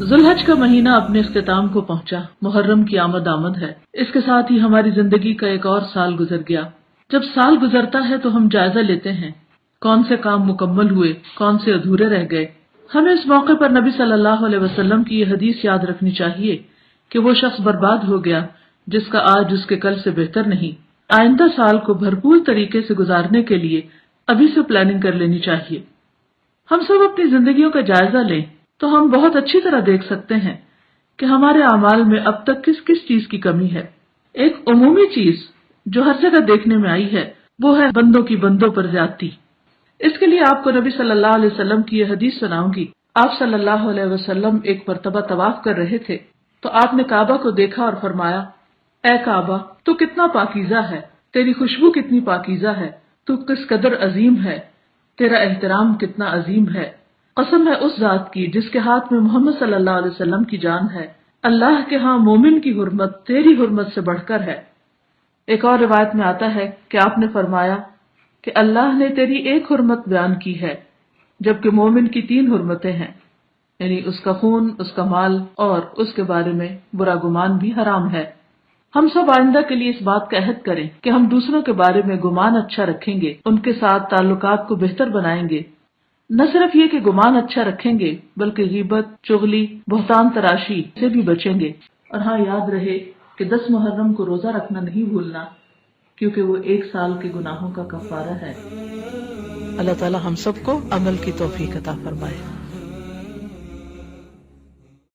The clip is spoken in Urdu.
ذوالحج کا مہینہ اپنے اختتام کو پہنچا، محرم کی آمد ہے۔ اس کے ساتھ ہی ہماری زندگی کا ایک اور سال گزر گیا۔ جب سال گزرتا ہے تو ہم جائزہ لیتے ہیں کون سے کام مکمل ہوئے، کون سے ادھورے رہ گئے۔ ہمیں اس موقع پر نبی صلی اللہ علیہ وسلم کی یہ حدیث یاد رکھنی چاہیے کہ وہ شخص برباد ہو گیا جس کا آج اس کے کل سے بہتر نہیں۔ آئندہ سال کو بھرپور طریقے سے گزارنے کے لیے ابھی سے پلاننگ کر لینی چاہیے۔ ہم سب اپنی زندگیوں کا جائزہ لیں تو ہم بہت اچھی طرح دیکھ سکتے ہیں کہ ہمارے اعمال میں اب تک کس کس چیز کی کمی ہے۔ ایک عمومی چیز جو ہر جگہ دیکھنے میں آئی ہے وہ ہے بندوں کی بندوں پر زیادتی۔ اس کے لیے آپ کو نبی صلی اللہ علیہ وسلم کی یہ حدیث سناؤں گی۔ آپ صلی اللہ علیہ وسلم ایک مرتبہ طواف کر رہے تھے تو آپ نے کعبہ کو دیکھا اور فرمایا، اے کعبہ تو کتنا پاکیزہ ہے، تیری خوشبو کتنی پاکیزہ ہے، تو کس قدر عظیم ہے، تیرا احترام کتنا عظیم ہے۔ قسم ہے اس ذات کی جس کے ہاتھ میں محمد صلی اللہ علیہ وسلم کی جان ہے، اللہ کے ہاں مومن کی حرمت تیری حرمت سے بڑھ کر ہے۔ ایک اور روایت میں آتا ہے کہ آپ نے فرمایا کہ اللہ نے تیری ایک حرمت بیان کی ہے جبکہ مومن کی 3 حرمتیں ہیں، یعنی اس کا خون، اس کا مال اور اس کے بارے میں برا گمان بھی حرام ہے۔ ہم سب آئندہ کے لیے اس بات کا عہد کریں کہ ہم دوسروں کے بارے میں گمان اچھا رکھیں گے، ان کے ساتھ تعلقات کو بہتر بنائیں گے۔ نہ صرف یہ کہ گمان اچھا رکھیں گے بلکہ غیبت، چغلی، بہتان تراشی سے بھی بچیں گے۔ اور ہاں یاد رہے کہ 10 محرم کو روزہ رکھنا نہیں بھولنا، کیونکہ وہ 1 سال کے گناہوں کا کفارہ ہے۔ اللہ تعالی ہم سب کو عمل کی توفیق عطا فرمائے۔